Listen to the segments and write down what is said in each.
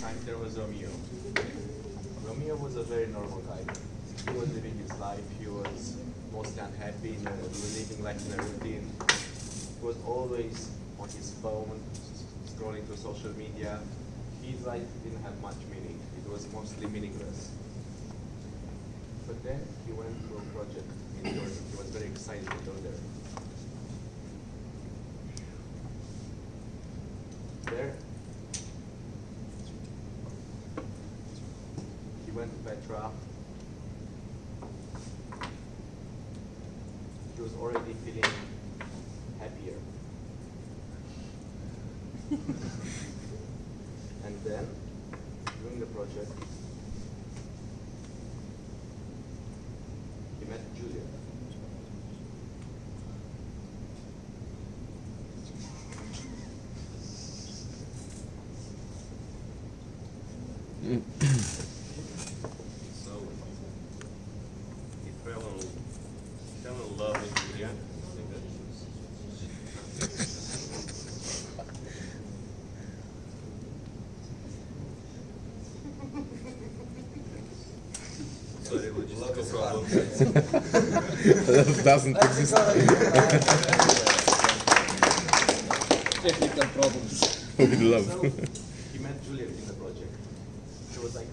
time there was Romeo. Romeo was a very normal guy. He was living his life. He was mostly unhappy, living like in a routine. He was always on his phone, scrolling through social media. His life didn't have much meaning. It was mostly meaningless. But then he went to a project in Jordan. He was very excited to go there. There, he went to Petra. He was already feeling happier. And then, during the project, he met Julia. So he fell in love with Julia. Sorry, logistical problem. Love doesn't exist. Technical problems. With love. So he met Julia in the project. She was like,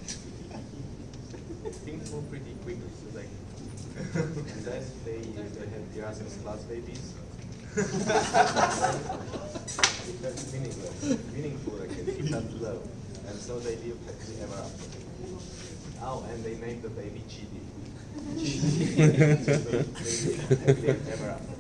things move pretty quickly. She was like, and then they had the Erasmus class babies. It was meaningful again. He felt love. And so they lived happily ever after. Oh, and they named the baby Chidi. Chidi. So they lived happily ever after.